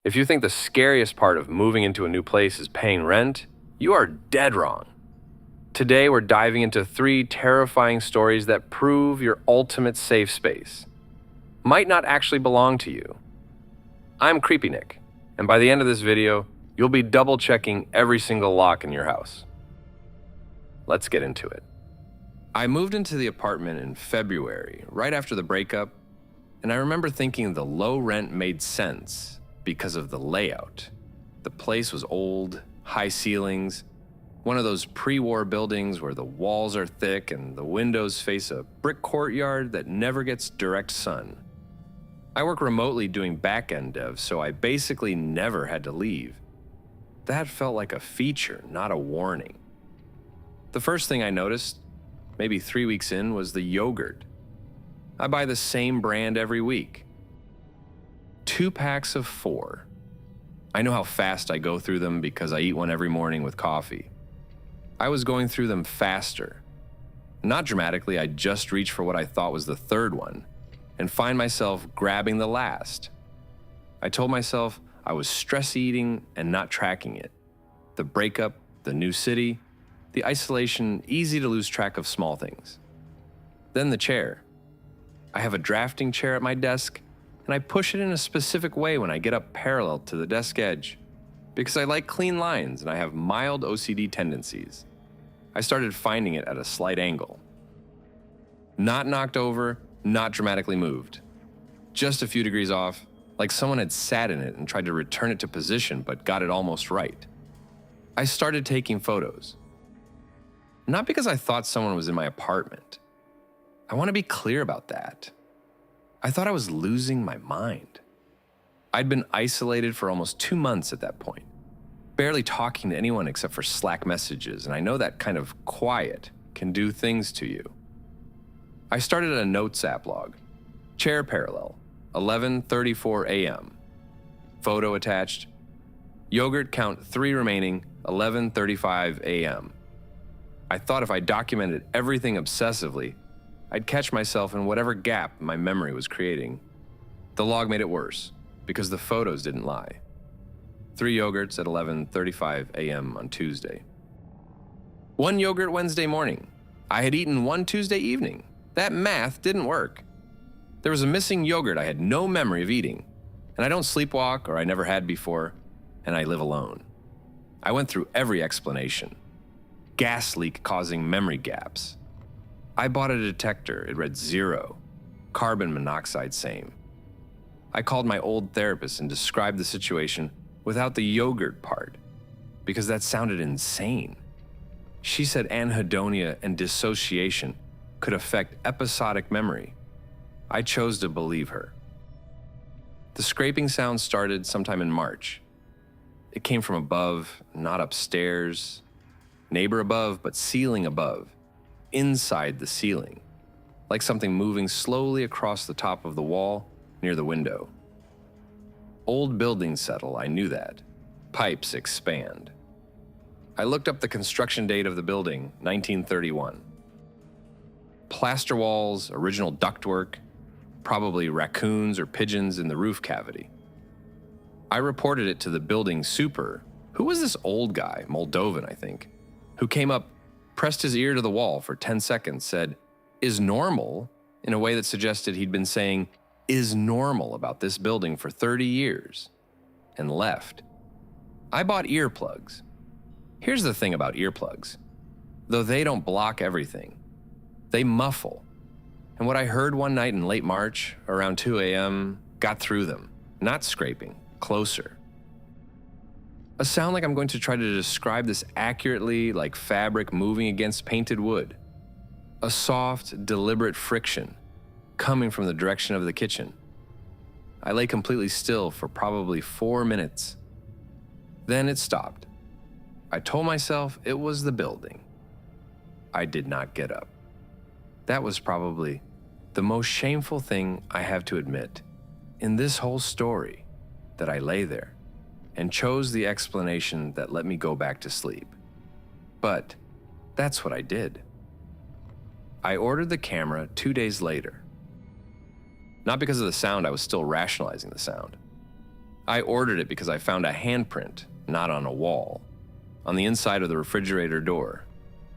If you think the scariest part of moving into a new place is paying rent, you are dead wrong. Today, we're diving into 3 terrifying stories that prove your ultimate safe space might not actually belong to you. I'm Creepy Nick, and by the end of this video, you'll be double checking every single lock in your house. Let's get into it. I moved into the apartment in February, right after the breakup, and I remember thinking the low rent made sense because of the layout. The place was old, high ceilings, one of those pre-war buildings where the walls are thick and the windows face a brick courtyard that never gets direct sun. I work remotely doing back-end dev, so I basically never had to leave. That felt like a feature, not a warning. The first thing I noticed, maybe 3 weeks in, was the yogurt. I buy the same brand every week. 2 packs of 4. I know how fast I go through them because I eat one every morning with coffee. I was going through them faster. Not dramatically, I just reached for what I thought was the 3rd one and find myself grabbing the last. I told myself I was stress eating and not tracking it. The breakup, the new city, the isolation, easy to lose track of small things. Then the chair. I have a drafting chair at my desk, and I push it in a specific way when I get up parallel to the desk edge, because I like clean lines and I have mild OCD tendencies. I started finding it at a slight angle. Not knocked over, not dramatically moved. Just a few degrees off, like someone had sat in it and tried to return it to position but got it almost right. I started taking photos. Not because I thought someone was in my apartment. I want to be clear about that. I thought I was losing my mind. I'd been isolated for almost 2 months at that point, barely talking to anyone except for Slack messages, and I know that kind of quiet can do things to you. I started a notes app log. Chair parallel, 11:34 a.m. Photo attached. Yogurt count 3 remaining, 11:35 a.m. I thought if I documented everything obsessively, I'd catch myself in whatever gap my memory was creating. The log made it worse, because the photos didn't lie. 3 yogurts at 11:35 a.m. on Tuesday. 1 yogurt Wednesday morning. I had eaten 1 Tuesday evening. That math didn't work. There was a missing yogurt I had no memory of eating, and I don't sleepwalk, or I never had before, and I live alone. I went through every explanation. Gas leak causing memory gaps. I bought a detector, it read 0. Carbon monoxide same. I called my old therapist and described the situation without the yogurt part, because that sounded insane. She said anhedonia and dissociation could affect episodic memory. I chose to believe her. The scraping sound started sometime in March. It came from above, not upstairs. Neighbor above, but ceiling above. Inside the ceiling, like something moving slowly across the top of the wall near the window. Old buildings settle, I knew that. Pipes expand. I looked up the construction date of the building, 1931. Plaster walls, original ductwork, probably raccoons or pigeons in the roof cavity. I reported it to the building super, who was this old guy, Moldovan I think, who came up, pressed his ear to the wall for 10 seconds, said, "Is normal," in a way that suggested he'd been saying, "is normal" about this building for 30 years, and left. I bought earplugs. Here's the thing about earplugs. Though they don't block everything, they muffle. And what I heard one night in late March, around 2 a.m., got through them, not scraping, closer. A sound like I'm going to try to describe this accurately, like fabric moving against painted wood. A soft, deliberate friction coming from the direction of the kitchen. I lay completely still for probably 4 minutes. Then it stopped. I told myself it was the building. I did not get up. That was probably the most shameful thing I have to admit in this whole story, that I lay there and chose the explanation that let me go back to sleep. But that's what I did. I ordered the camera 2 days later. Not because of the sound, I was still rationalizing the sound. I ordered it because I found a handprint, not on a wall, on the inside of the refrigerator door.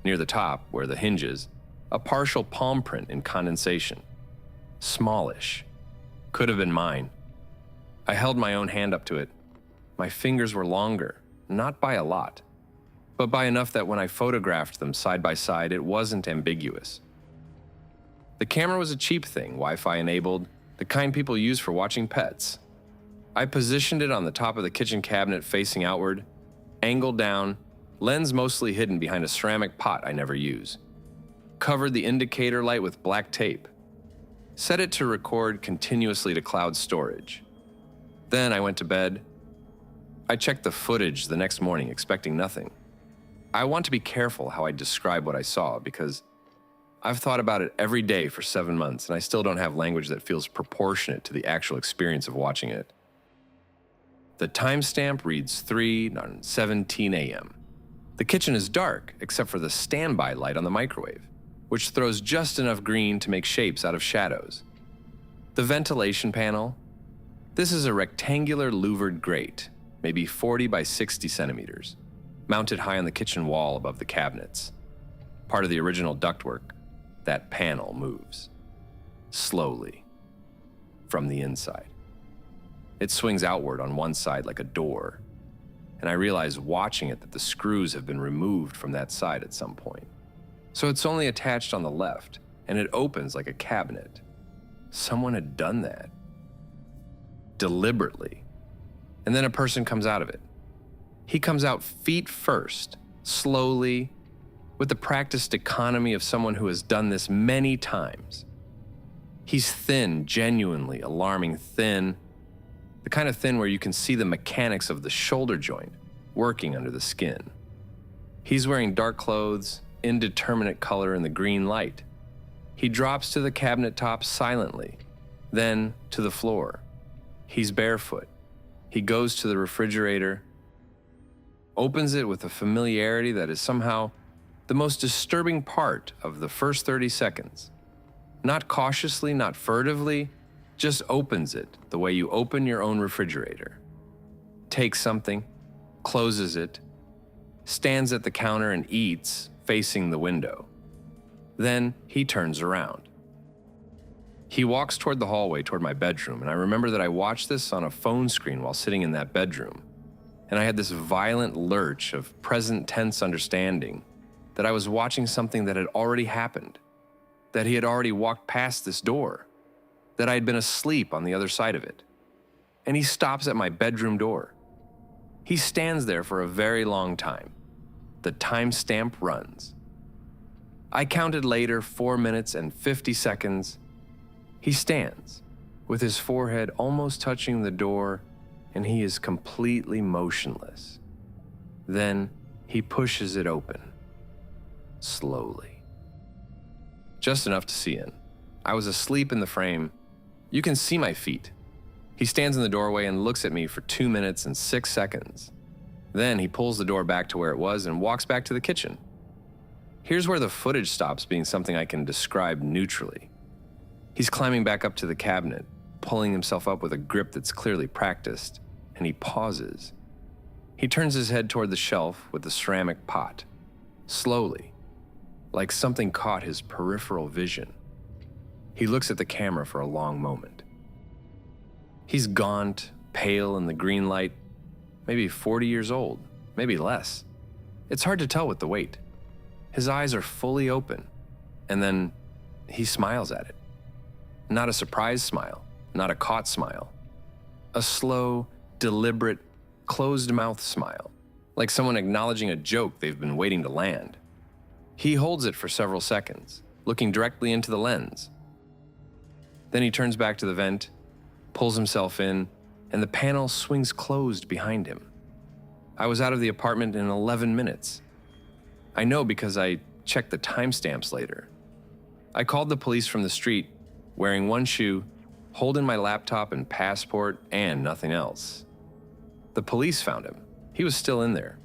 Near the top, where the hinge is, a partial palm print in condensation. Smallish. Could have been mine. I held my own hand up to it. My fingers were longer, not by a lot, but by enough that when I photographed them side by side, it wasn't ambiguous. The camera was a cheap thing, Wi-Fi enabled, the kind people use for watching pets. I positioned it on the top of the kitchen cabinet facing outward, angled down, lens mostly hidden behind a ceramic pot I never use. Covered the indicator light with black tape. Set it to record continuously to cloud storage. Then I went to bed. I checked the footage the next morning, expecting nothing. I want to be careful how I describe what I saw because I've thought about it every day for 7 months and I still don't have language that feels proportionate to the actual experience of watching it. The timestamp reads 3:17 a.m. The kitchen is dark except for the standby light on the microwave, which throws just enough green to make shapes out of shadows. The ventilation panel. This is a rectangular louvered grate, maybe 40 by 60 centimeters, mounted high on the kitchen wall above the cabinets. Part of the original ductwork. That panel moves. Slowly. From the inside. It swings outward on one side like a door, and I realize watching it that the screws have been removed from that side at some point. So it's only attached on the left, and it opens like a cabinet. Someone had done that. Deliberately. And then a person comes out of it. He comes out feet first, slowly, with the practiced economy of someone who has done this many times. He's thin, genuinely alarming thin, the kind of thin where you can see the mechanics of the shoulder joint working under the skin. He's wearing dark clothes, indeterminate color in the green light. He drops to the cabinet top silently, then to the floor. He's barefoot. He goes to the refrigerator, opens it with a familiarity that is somehow the most disturbing part of the first 30 seconds. Not cautiously, not furtively, just opens it the way you open your own refrigerator. Takes something, closes it, stands at the counter and eats, facing the window. Then he turns around. He walks toward the hallway toward my bedroom, and I remember that I watched this on a phone screen while sitting in that bedroom, and I had this violent lurch of present tense understanding that I was watching something that had already happened, that he had already walked past this door, that I had been asleep on the other side of it. And he stops at my bedroom door. He stands there for a very long time. The timestamp runs. I counted later 4 minutes and 50 seconds. He stands, with his forehead almost touching the door, and he is completely motionless. Then he pushes it open. Slowly. Just enough to see in. I was asleep in the frame. You can see my feet. He stands in the doorway and looks at me for 2 minutes and 6 seconds. Then he pulls the door back to where it was and walks back to the kitchen. Here's where the footage stops being something I can describe neutrally. He's climbing back up to the cabinet, pulling himself up with a grip that's clearly practiced, and he pauses. He turns his head toward the shelf with the ceramic pot. Slowly, like something caught his peripheral vision. He looks at the camera for a long moment. He's gaunt, pale in the green light, maybe 40 years old, maybe less. It's hard to tell with the weight. His eyes are fully open, and then he smiles at it. Not a surprised smile, not a caught smile. A slow, deliberate, closed-mouth smile, like someone acknowledging a joke they've been waiting to land. He holds it for several seconds, looking directly into the lens. Then he turns back to the vent, pulls himself in, and the panel swings closed behind him. I was out of the apartment in 11 minutes. I know because I checked the timestamps later. I called the police from the street, wearing one shoe, holding my laptop and passport, and nothing else. The police found him. He was still in there.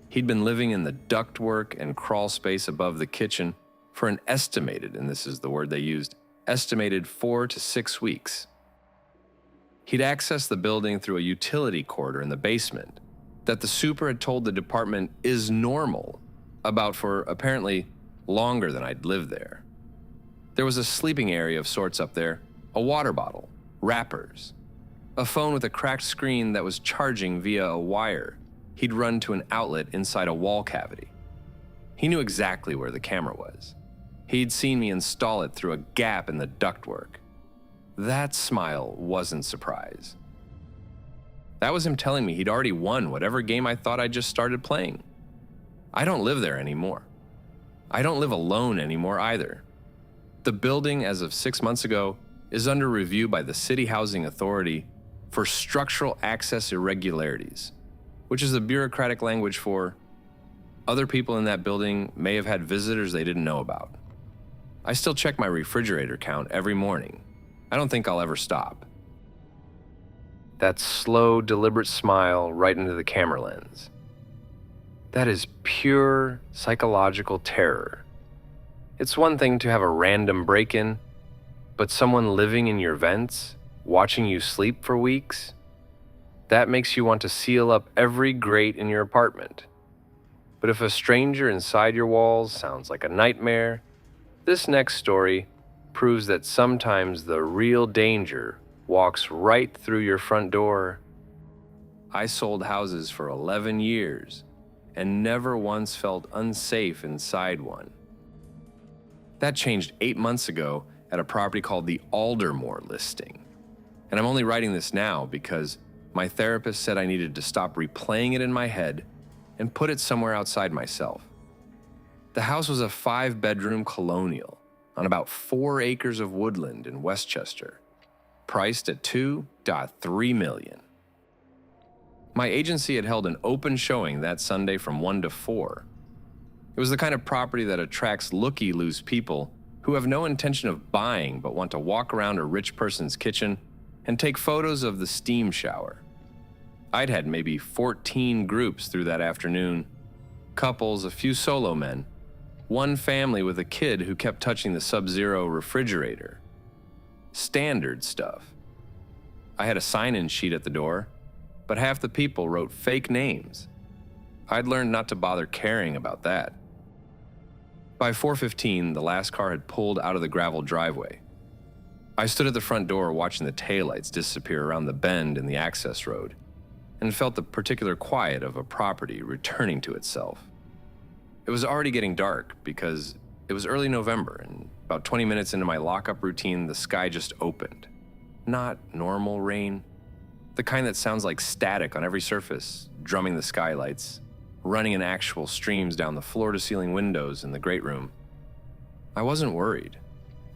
He'd been living in the ductwork and crawl space above the kitchen for an estimated, and this is the word they used, estimated 4 to 6 weeks. He'd accessed the building through a utility corridor in the basement that the super had told the department is normal, about for apparently longer than I'd lived there. There was a sleeping area of sorts up there, a water bottle, wrappers, a phone with a cracked screen that was charging via a wire he'd run to an outlet inside a wall cavity. He knew exactly where the camera was. He'd seen me install it through a gap in the ductwork. That smile wasn't surprise. That was him telling me he'd already won whatever game I thought I'd just started playing. I don't live there anymore. I don't live alone anymore either. The building, as of 6 months ago, is under review by the City Housing Authority for structural access irregularities, which is the bureaucratic language for other people in that building may have had visitors they didn't know about. I still check my refrigerator count every morning. I don't think I'll ever stop. That slow, deliberate smile right into the camera lens. That is pure psychological terror. It's one thing to have a random break-in, but someone living in your vents, watching you sleep for weeks, that makes you want to seal up every grate in your apartment. But if a stranger inside your walls sounds like a nightmare, this next story proves that sometimes the real danger walks right through your front door. I sold houses for 11 years and never once felt unsafe inside one. That changed 8 months ago at a property called the Aldermore listing. And I'm only writing this now because my therapist said I needed to stop replaying it in my head and put it somewhere outside myself. The house was a 5-bedroom colonial on about 4 acres of woodland in Westchester, priced at $2.3 million. My agency had held an open showing that Sunday from 1 to 4. It was the kind of property that attracts looky-loose people who have no intention of buying but want to walk around a rich person's kitchen and take photos of the steam shower. I'd had maybe 14 groups through that afternoon, couples, a few solo men, one family with a kid who kept touching the Sub-Zero refrigerator. Standard stuff. I had a sign-in sheet at the door, but half the people wrote fake names. I'd learned not to bother caring about that. By 4:15, the last car had pulled out of the gravel driveway. I stood at the front door watching the taillights disappear around the bend in the access road, and felt the particular quiet of a property returning to itself. It was already getting dark because it was early November, and about 20 minutes into my lockup routine, the sky just opened. Not normal rain, the kind that sounds like static on every surface, drumming the skylights, running in actual streams down the floor-to-ceiling windows in the great room. I wasn't worried.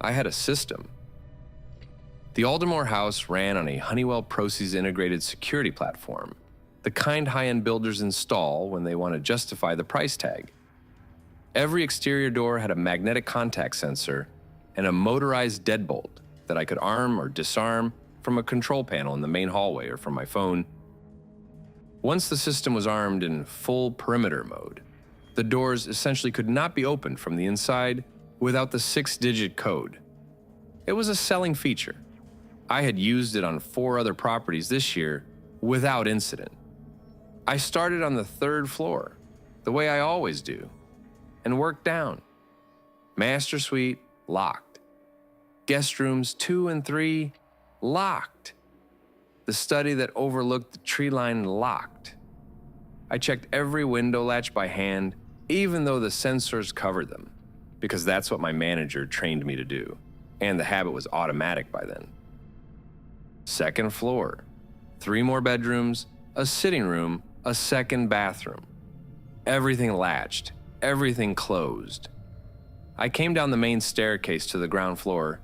I had a system. The Aldermore house ran on a Honeywell ProSys integrated security platform, the kind high-end builders install when they want to justify the price tag. Every exterior door had a magnetic contact sensor and a motorized deadbolt that I could arm or disarm from a control panel in the main hallway or from my phone. Once the system was armed in full perimeter mode, the doors essentially could not be opened from the inside without the 6-digit code. It was a selling feature. I had used it on 4 other properties this year without incident. I started on the 3rd floor, the way I always do, and worked down. Master suite, locked. Guest rooms 2 and 3, locked. The study that overlooked the tree line, locked. I checked every window latch by hand, even though the sensors covered them, because that's what my manager trained me to do, and the habit was automatic by then. 2nd floor, 3 more bedrooms, a sitting room, a 2nd bathroom. Everything latched, everything closed. I came down the main staircase to the ground floor,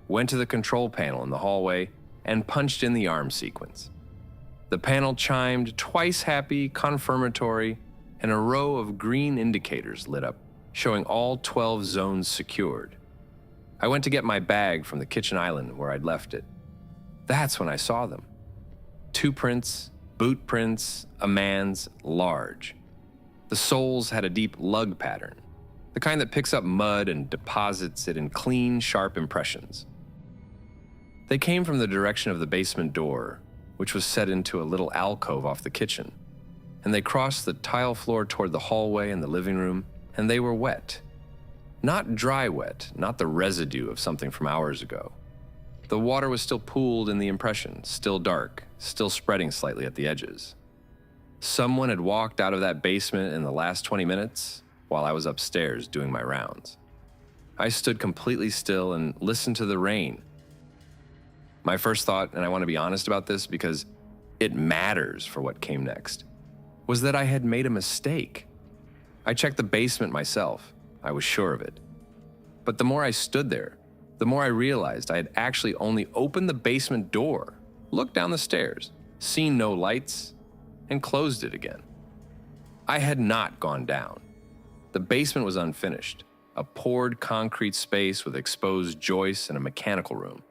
went to the control panel in the hallway, and punched in the arm sequence. The panel chimed twice happy, confirmatory, and a row of green indicators lit up, showing all 12 zones secured. I went to get my bag from the kitchen island where I'd left it. That's when I saw them. 2 prints, boot prints, a man's, large. The soles had a deep lug pattern, the kind that picks up mud and deposits it in clean, sharp impressions. They came from the direction of the basement door, which was set into a little alcove off the kitchen, and they crossed the tile floor toward the hallway and the living room, and they were wet. Not dry wet, not the residue of something from hours ago. The water was still pooled in the impression, still dark, still spreading slightly at the edges. Someone had walked out of that basement in the last 20 minutes while I was upstairs doing my rounds. I stood completely still and listened to the rain. My first thought, and I want to be honest about this because it matters for what came next, was that I had made a mistake. I checked the basement myself. I was sure of it. But the more I stood there, the more I realized I had actually only opened the basement door, looked down the stairs, seen no lights, and closed it again. I had not gone down. The basement was unfinished, a poured concrete space with exposed joists and a mechanical room.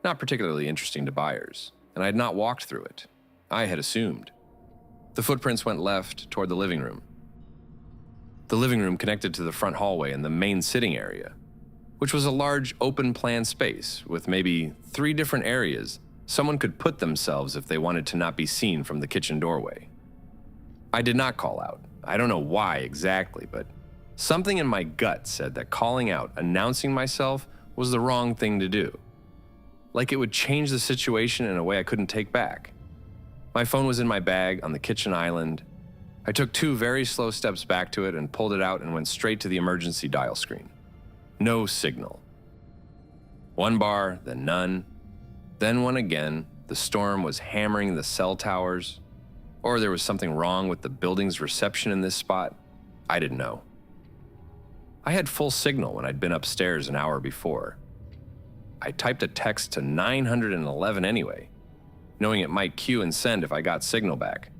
Not particularly interesting to buyers, and I had not walked through it. I had assumed. The footprints went left toward the living room. The living room connected to the front hallway and the main sitting area, which was a large open-plan space with maybe 3 different areas someone could put themselves if they wanted to not be seen from the kitchen doorway. I did not call out. I don't know why exactly, but something in my gut said that calling out, announcing myself, was the wrong thing to do. Like it would change the situation in a way I couldn't take back. My phone was in my bag on the kitchen island. I took 2 very slow steps back to it and pulled it out and went straight to the emergency dial screen. No signal. 1 bar, then none, then one again. The storm was hammering the cell towers, or there was something wrong with the building's reception in this spot. I didn't know. I had full signal when I'd been upstairs an hour before. I typed a text to 911 anyway, knowing it might queue and send if I got signal back.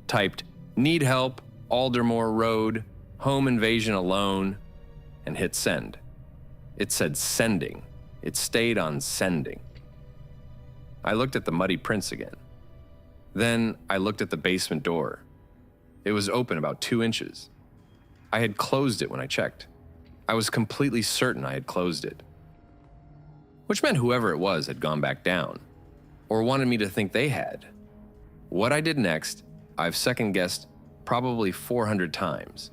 Typed, "Need help, Aldermore Road, home invasion alone," and hit send. It said sending. It stayed on sending. I looked at the muddy prints again. Then I looked at the basement door. It was open about 2 inches. I had closed it when I checked. I was completely certain I had closed it. Which meant whoever it was had gone back down, or wanted me to think they had. What I did next, I've second-guessed probably 400 times.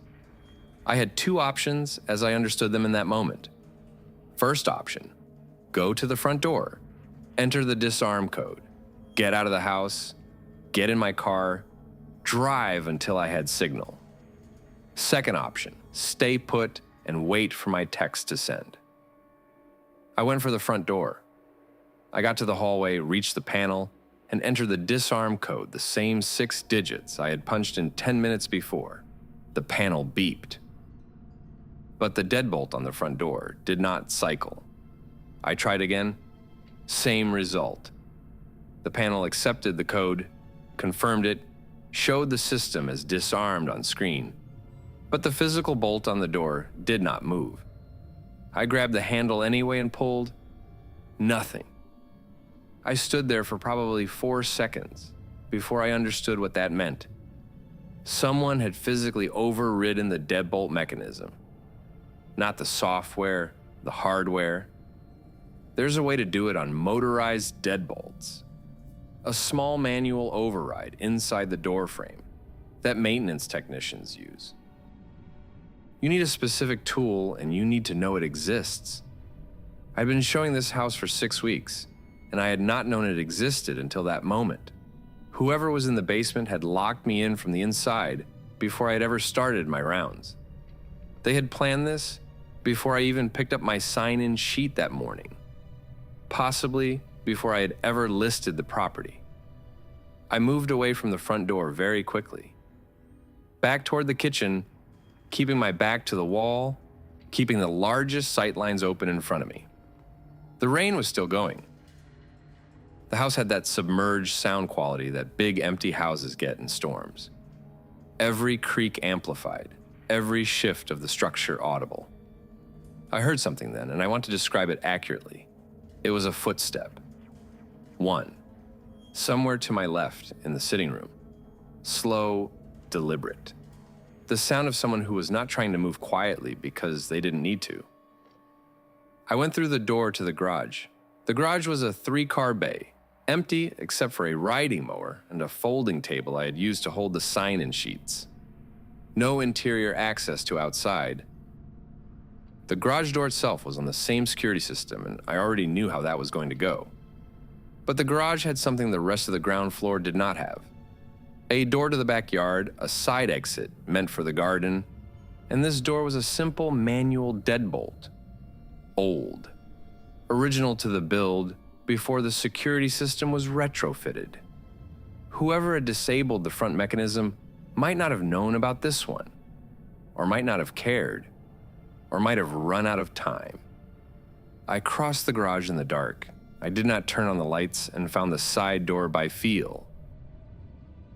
I had 2 options as I understood them in that moment. First option, go to the front door, enter the disarm code, get out of the house, get in my car, drive until I had signal. Second option, stay put and wait for my text to send. I went for the front door. I got to the hallway, reached the panel, and entered the disarm code, the same 6 digits I had punched in 10 minutes before. The panel beeped. But the deadbolt on the front door did not cycle. I tried again. Same result. The panel accepted the code, confirmed it, showed the system as disarmed on screen, but the physical bolt on the door did not move. I grabbed the handle anyway and pulled. Nothing. I stood there for probably 4 seconds before I understood what that meant. Someone had physically overridden the deadbolt mechanism. Not the software, the hardware. There's a way to do it on motorized deadbolts. A small manual override inside the door frame that maintenance technicians use. You need a specific tool and you need to know it exists. I'd been showing this house for 6 weeks, and I had not known it existed until that moment. Whoever was in the basement had locked me in from the inside before I had ever started my rounds. They had planned this before I even picked up my sign-in sheet that morning. Possibly before I had ever listed the property. I moved away from the front door very quickly. Back toward the kitchen, keeping my back to the wall, keeping the largest sightlines open in front of me. The rain was still going. The house had that submerged sound quality that big empty houses get in storms. Every creak amplified, every shift of the structure audible. I heard something then, and I want to describe it accurately. It was a footstep. 1. Somewhere to my left in the sitting room. Slow, deliberate. The sound of someone who was not trying to move quietly because they didn't need to. I went through the door to the garage, The garage was a 3-car bay, empty except for a riding mower and a folding table I had used to hold the sign-in sheets. No interior access to outside. The garage door itself was on the same security system, and I already knew how that was going to go. But the garage had something the rest of the ground floor did not have. A door to the backyard, a side exit meant for the garden, and this door was a simple manual deadbolt. Old. Original to the build before the security system was retrofitted. Whoever had disabled the front mechanism might not have known about this one, or might not have cared, or might have run out of time. I crossed the garage in the dark. I did not turn on the lights and found the side door by feel.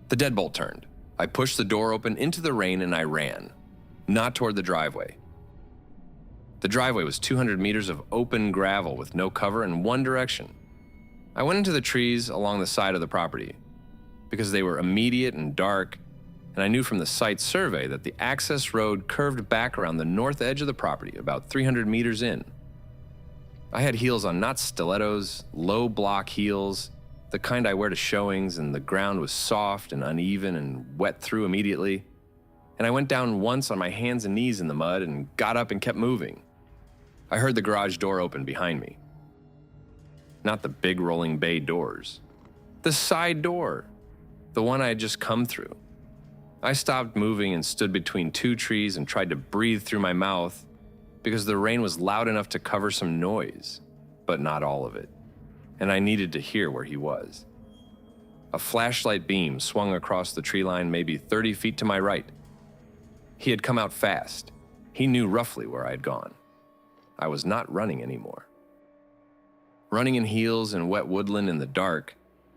The deadbolt turned. I pushed the door open into the rain and I ran, not toward the driveway. The driveway was 200 meters of open gravel with no cover in one direction. I went into the trees along the side of the property because they were immediate and dark, and I knew from the site survey that the access road curved back around the north edge of the property about 300 meters in. I had heels on, not stilettos, low block heels, the kind I wear to showings, and the ground was soft and uneven and wet through immediately. And I went down once on my hands and knees in the mud and got up and kept moving. I heard the garage door open behind me. Not the big rolling bay doors. The side door. The one I had just come through. I stopped moving and stood between 2 trees and tried to breathe through my mouth because the rain was loud enough to cover some noise, but not all of it, and I needed to hear where he was. A flashlight beam swung across the tree line maybe 30 feet to my right. He had come out fast. He knew roughly where I had gone. I was not running anymore. Running in heels in wet woodland in the dark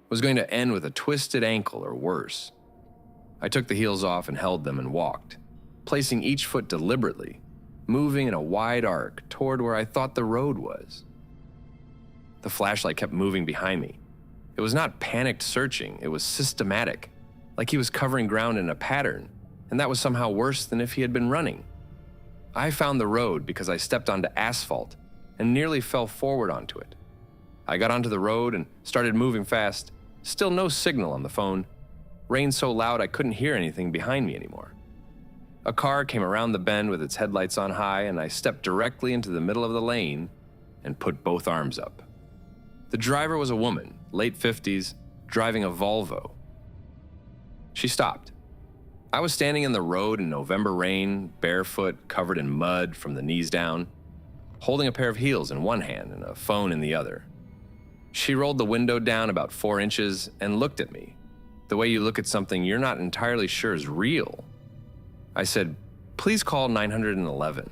was going to end with a twisted ankle or worse. I took the heels off and held them and walked, placing each foot deliberately, moving in a wide arc toward where I thought the road was. The flashlight kept moving behind me. It was not panicked searching, it was systematic, like he was covering ground in a pattern, and that was somehow worse than if he had been running. I found the road because I stepped onto asphalt and nearly fell forward onto it. I got onto the road and started moving fast, still no signal on the phone. Rain so loud I couldn't hear anything behind me anymore. A car came around the bend with its headlights on high, and I stepped directly into the middle of the lane and put both arms up. The driver was a woman, late 50s, driving a Volvo. She stopped. I was standing in the road in November rain, barefoot, covered in mud from the knees down, holding a pair of heels in one hand and a phone in the other. She rolled the window down about 4 inches and looked at me, the way you look at something you're not entirely sure is real. I said, "Please call 911.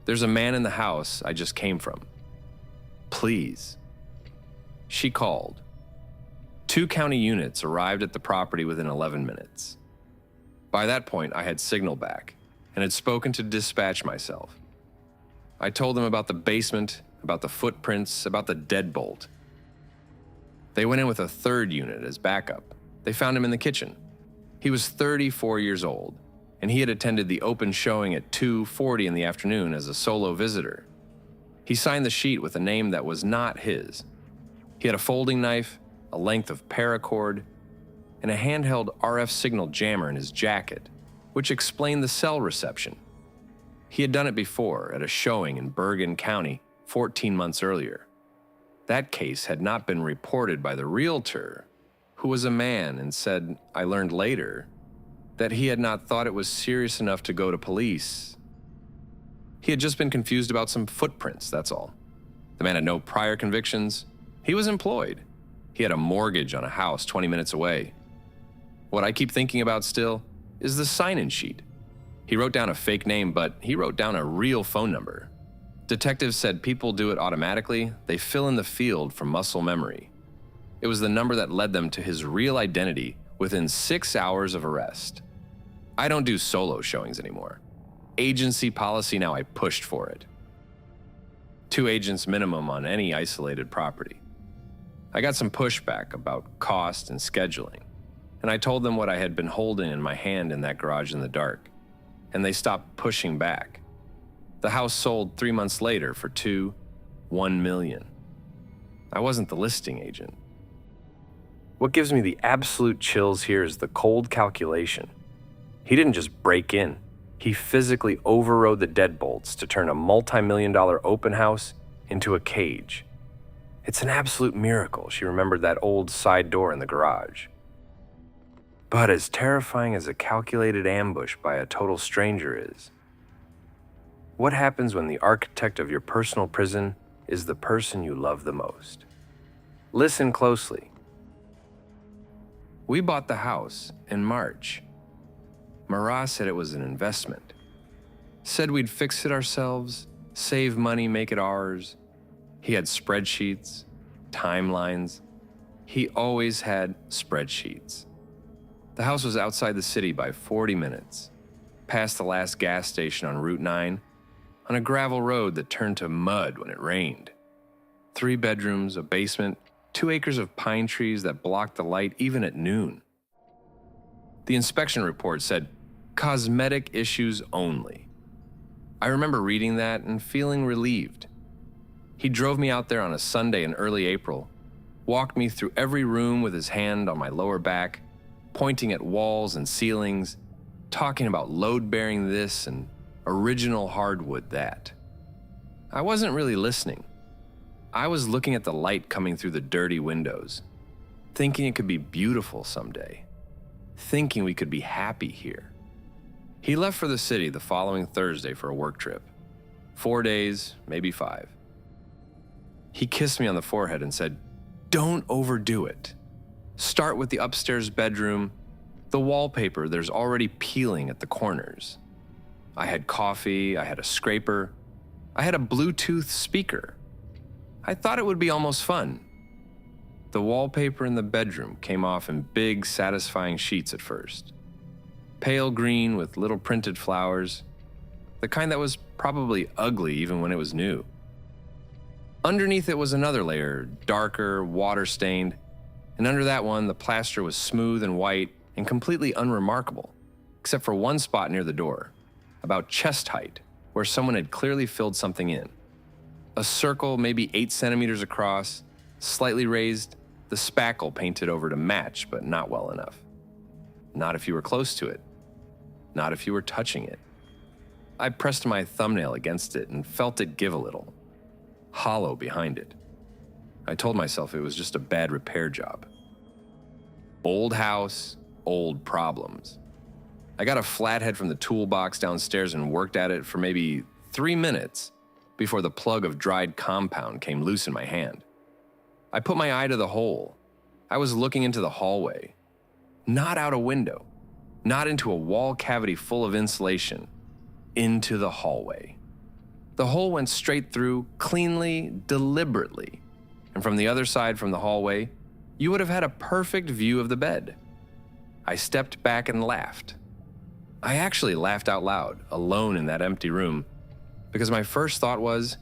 There's a man in the house I just came from. Please." She called. 2 county units arrived at the property within 11 minutes. By that point, I had signal back and had spoken to dispatch myself. I told them about the basement, about the footprints, about the deadbolt. They went in with a 3rd unit as backup. They found him in the kitchen. He was 34 years old, and he had attended the open showing at 2:40 in the afternoon as a solo visitor. He signed the sheet with a name that was not his. He had a folding knife, a length of paracord, and a handheld RF signal jammer in his jacket, which explained the cell reception. He had done it before at a showing in Bergen County 14 months earlier. That case had not been reported by the realtor, who was a man and said, I learned later, that he had not thought it was serious enough to go to police. He had just been confused about some footprints, that's all. The man had no prior convictions. He was employed. He had a mortgage on a house 20 minutes away. What I keep thinking about still is the sign-in sheet. He wrote down a fake name, but he wrote down a real phone number. Detectives said people do it automatically. They fill in the field from muscle memory. It was the number that led them to his real identity within 6 hours of arrest. I don't do solo showings anymore. Agency policy now, I pushed for it. 2 agents minimum on any isolated property. I got some pushback about cost and scheduling, and I told them what I had been holding in my hand in that garage in the dark, and they stopped pushing back. The house sold 3 months later for $1 million. I wasn't the listing agent. What gives me the absolute chills here is the cold calculation. He didn't just break in. He physically overrode the deadbolts to turn a multi-million-dollar open house into a cage. It's an absolute miracle she remembered that old side door in the garage. But as terrifying as a calculated ambush by a total stranger is, what happens when the architect of your personal prison is the person you love the most? Listen closely. We bought the house in March. Marat said it was an investment. Said we'd fix it ourselves, save money, make it ours. He had spreadsheets, timelines. He always had spreadsheets. The house was outside the city by 40 minutes, past the last gas station on Route 9, on a gravel road that turned to mud when it rained. 3 bedrooms, a basement, 2 acres of pine trees that blocked the light even at noon. The inspection report said, cosmetic issues only. I remember reading that and feeling relieved. He drove me out there on a Sunday in early April, walked me through every room with his hand on my lower back, pointing at walls and ceilings, talking about load-bearing this and original hardwood that. I wasn't really listening. I was looking at the light coming through the dirty windows, thinking it could be beautiful someday, thinking we could be happy here. He left for the city the following Thursday for a work trip. 4 days, maybe 5. He kissed me on the forehead and said, "Don't overdo it. Start with the upstairs bedroom. The wallpaper, there's already peeling at the corners." I had coffee, I had a scraper, I had a Bluetooth speaker. I thought it would be almost fun. The wallpaper in the bedroom came off in big, satisfying sheets at first. Pale green with little printed flowers, the kind that was probably ugly even when it was new. Underneath it was another layer, darker, water-stained, and under that one, the plaster was smooth and white and completely unremarkable, except for one spot near the door, about chest height, where someone had clearly filled something in. A circle maybe 8 centimeters across, slightly raised, the spackle painted over to match, but not well enough. Not if you were close to it. Not if you were touching it. I pressed my thumbnail against it and felt it give a little, hollow behind it. I told myself it was just a bad repair job. Old house, old problems. I got a flathead from the toolbox downstairs and worked at it for maybe 3 minutes before the plug of dried compound came loose in my hand. I put my eye to the hole. I was looking into the hallway. Not out a window, not into a wall cavity full of insulation, into the hallway. The hole went straight through, cleanly, deliberately. And from the other side from the hallway, you would have had a perfect view of the bed. I stepped back and laughed. I actually laughed out loud, alone in that empty room, because my first thought was,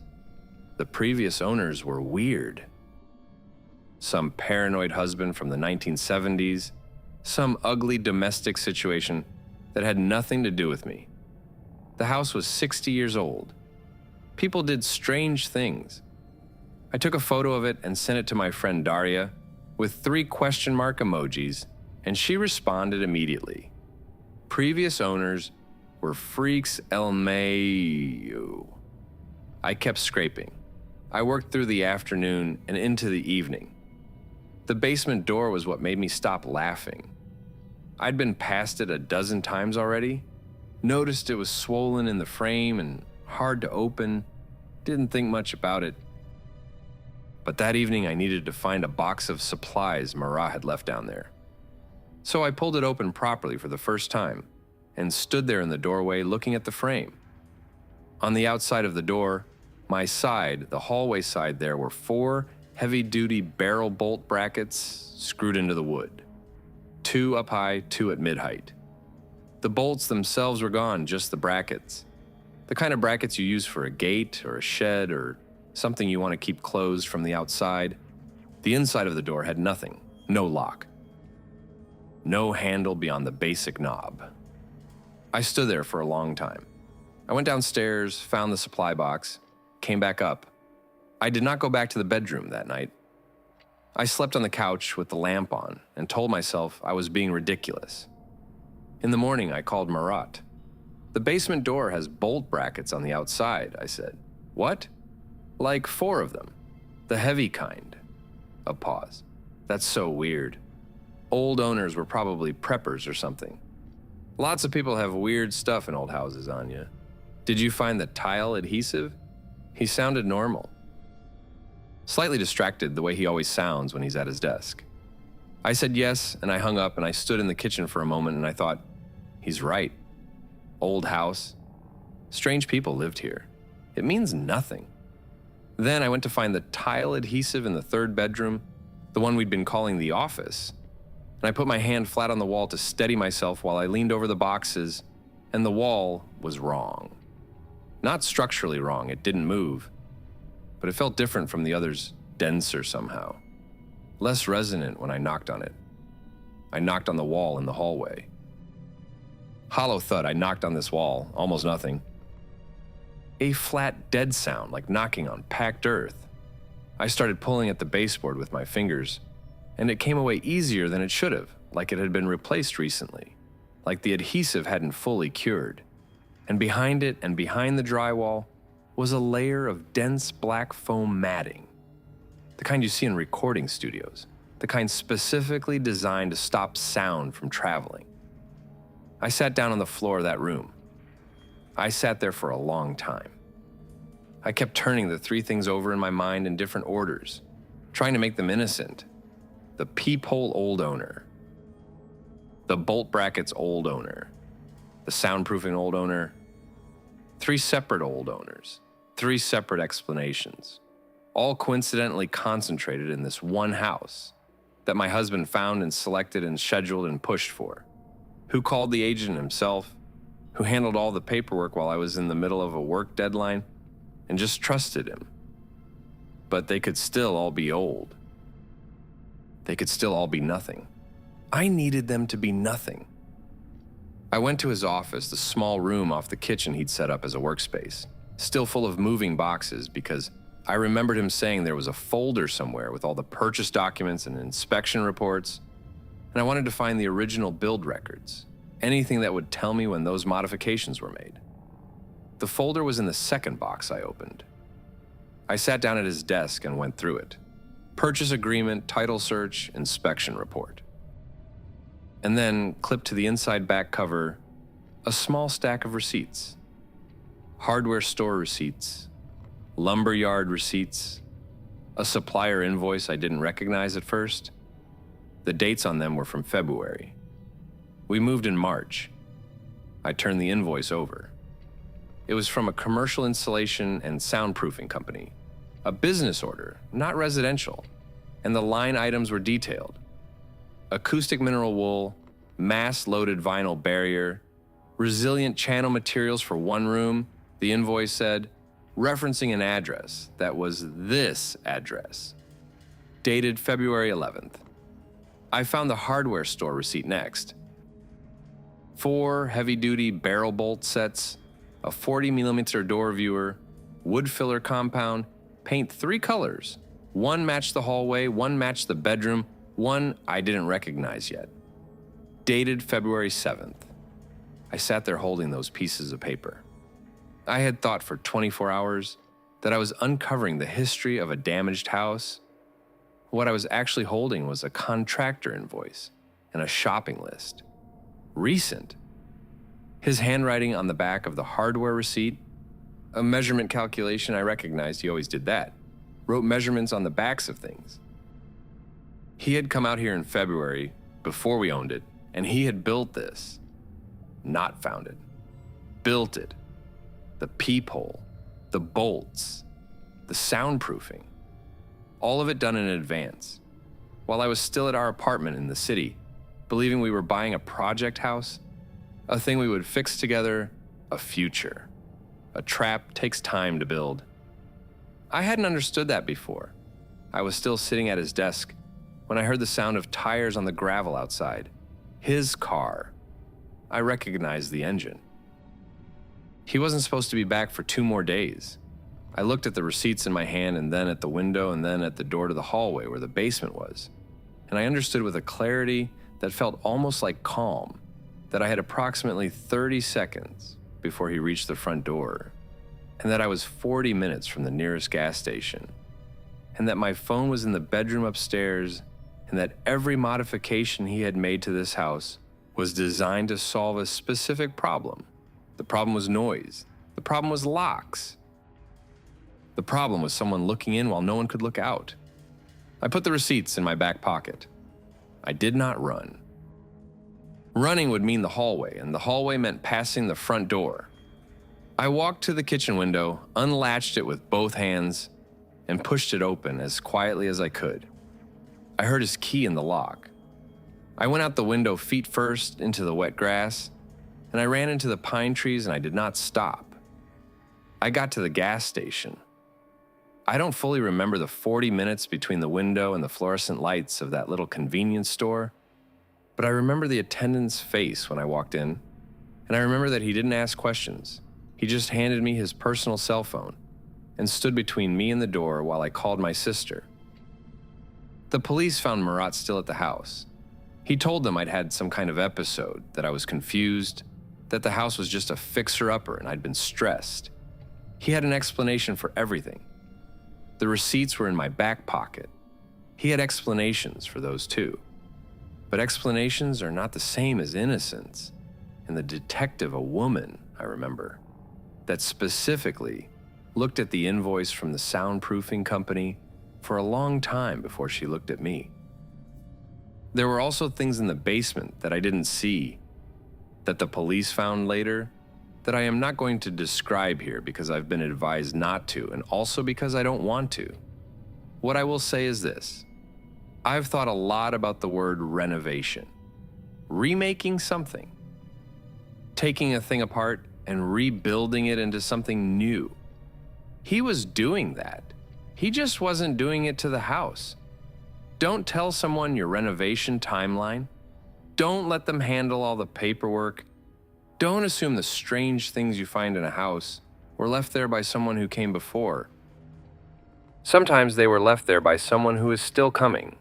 the previous owners were weird. Some paranoid husband from the 1970s, some ugly domestic situation that had nothing to do with me. The house was 60 years old. People did strange things. I took a photo of it and sent it to my friend Daria with 3 question mark emojis, and she responded immediately. Previous owners were freaks el mayo. I kept scraping. I worked through the afternoon and into the evening. The basement door was what made me stop laughing. I'd been past it a dozen times already, noticed it was swollen in the frame and hard to open, didn't think much about it. But that evening I needed to find a box of supplies Marat had left down there. So I pulled it open properly for the first time and stood there in the doorway looking at the frame. On the outside of the door, my side, the hallway side there, were 4 heavy-duty barrel bolt brackets screwed into the wood. 2 up high, 2 at mid-height. The bolts themselves were gone, just the brackets. The kind of brackets you use for a gate or a shed or something you want to keep closed from the outside. The inside of the door had nothing, no lock. No handle beyond the basic knob. I stood there for a long time. I went downstairs, found the supply box, came back up. I did not go back to the bedroom that night. I slept on the couch with the lamp on and told myself I was being ridiculous. In the morning, I called Marat. "The basement door has bolt brackets on the outside," I said. "What?" "Like 4 of them. The heavy kind." A pause. "That's so weird. Old owners were probably preppers or something." "Lots of people have weird stuff in old houses, Anya. Did you find the tile adhesive?" He sounded normal. Slightly distracted the way he always sounds when he's at his desk. I said yes, and I hung up and I stood in the kitchen for a moment and I thought, he's right. Old house. Strange people lived here. It means nothing. Then I went to find the tile adhesive in the 3rd bedroom, the one we'd been calling the office, and I put my hand flat on the wall to steady myself while I leaned over the boxes, and the wall was wrong. Not structurally wrong, it didn't move, but it felt different from the others, denser somehow. Less resonant when I knocked on it. I knocked on the wall in the hallway. Hollow thud, I knocked on this wall, almost nothing. A flat, dead sound, like knocking on packed earth. I started pulling at the baseboard with my fingers, and it came away easier than it should have, like it had been replaced recently, like the adhesive hadn't fully cured. And behind it and behind the drywall was a layer of dense black foam matting. The kind you see in recording studios, the kind specifically designed to stop sound from traveling. I sat down on the floor of that room. I sat there for a long time. I kept turning the 3 things over in my mind in different orders, trying to make them innocent. The peephole old owner. The bolt brackets old owner. The soundproofing old owner. 3 separate old owners. 3 separate explanations. All coincidentally concentrated in this one house that my husband found and selected and scheduled and pushed for. Who called the agent himself, who handled all the paperwork while I was in the middle of a work deadline, and just trusted him. But they could still all be old. They could still all be nothing. I needed them to be nothing. I went to his office, the small room off the kitchen he'd set up as a workspace, still full of moving boxes because I remembered him saying there was a folder somewhere with all the purchase documents and inspection reports, and I wanted to find the original build records, anything that would tell me when those modifications were made. The folder was in the 2nd box I opened. I sat down at his desk and went through it. Purchase agreement, title search, inspection report. And then, clipped to the inside back cover, a small stack of receipts. Hardware store receipts, lumberyard receipts, a supplier invoice I didn't recognize at first. The dates on them were from February. We moved in March. I turned the invoice over. It was from a commercial insulation and soundproofing company. A business order, not residential, and the line items were detailed. Acoustic mineral wool, mass-loaded vinyl barrier, resilient channel materials for 1 room, the invoice said, referencing an address that was this address. Dated February 11th. I found the hardware store receipt next. 4 heavy-duty barrel bolt sets, a 40mm door viewer, wood filler compound, paint 3 colors. 1 matched the hallway, 1 matched the bedroom, 1 I didn't recognize yet. Dated February 7th. I sat there holding those pieces of paper. I had thought for 24 hours that I was uncovering the history of a damaged house. What I was actually holding was a contractor invoice and a shopping list. Recent. His handwriting on the back of the hardware receipt, a measurement calculation I recognized, he always did that, wrote measurements on the backs of things. He had come out here in February, before we owned it, and he had built this. Not found it. Built it. The peephole, the bolts, the soundproofing. All of it done in advance. While I was still at our apartment in the city, believing we were buying a project house, a thing we would fix together, a future. A trap takes time to build. I hadn't understood that before. I was still sitting at his desk when I heard the sound of tires on the gravel outside. His car. I recognized the engine. He wasn't supposed to be back for 2 more days. I looked at the receipts in my hand and then at the window and then at the door to the hallway where the basement was. And I understood with a clarity that felt almost like calm that I had approximately 30 seconds before he reached the front door, and that I was 40 minutes from the nearest gas station, and that my phone was in the bedroom upstairs, and that every modification he had made to this house was designed to solve a specific problem. The problem was noise. The problem was locks. The problem was someone looking in while no one could look out. I put the receipts in my back pocket. I did not run. Running would mean the hallway, and the hallway meant passing the front door. I walked to the kitchen window, unlatched it with both hands, and pushed it open as quietly as I could. I heard his key in the lock. I went out the window feet first into the wet grass, and I ran into the pine trees, and I did not stop. I got to the gas station. I don't fully remember the 40 minutes between the window and the fluorescent lights of that little convenience store, but I remember the attendant's face when I walked in, and I remember that he didn't ask questions. He just handed me his personal cell phone and stood between me and the door while I called my sister. The police found Murat still at the house. He told them I'd had some kind of episode, that I was confused, that the house was just a fixer-upper and I'd been stressed. He had an explanation for everything. The receipts were in my back pocket. He had explanations for those too. But explanations are not the same as innocence. And the detective, a woman, I remember, that specifically looked at the invoice from the soundproofing company for a long time before she looked at me. There were also things in the basement that I didn't see, that the police found later, that I am not going to describe here because I've been advised not to, and also because I don't want to. What I will say is this. I've thought a lot about the word renovation. Remaking something. Taking a thing apart and rebuilding it into something new. He was doing that. He just wasn't doing it to the house. Don't tell someone your renovation timeline. Don't let them handle all the paperwork. Don't assume the strange things you find in a house were left there by someone who came before. Sometimes they were left there by someone who is still coming,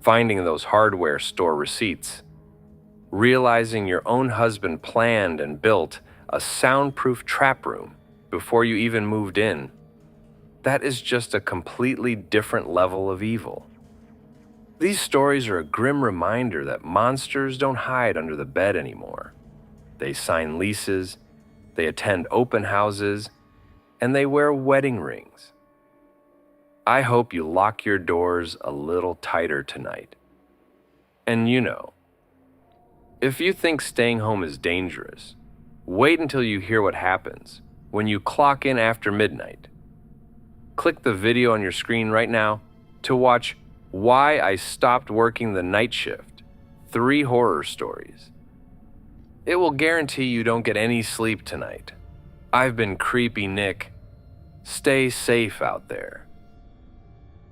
finding those hardware store receipts, realizing your own husband planned and built a soundproof trap room before you even moved in. That is just a completely different level of evil. These stories are a grim reminder that monsters don't hide under the bed anymore. They sign leases, they attend open houses, and they wear wedding rings. I hope you lock your doors a little tighter tonight. And if you think staying home is dangerous, wait until you hear what happens when you clock in after midnight. Click the video on your screen right now to watch Why I Stopped Working the Night Shift, 3 horror stories. It will guarantee you don't get any sleep tonight. I've been Creepy Nick. Stay safe out there.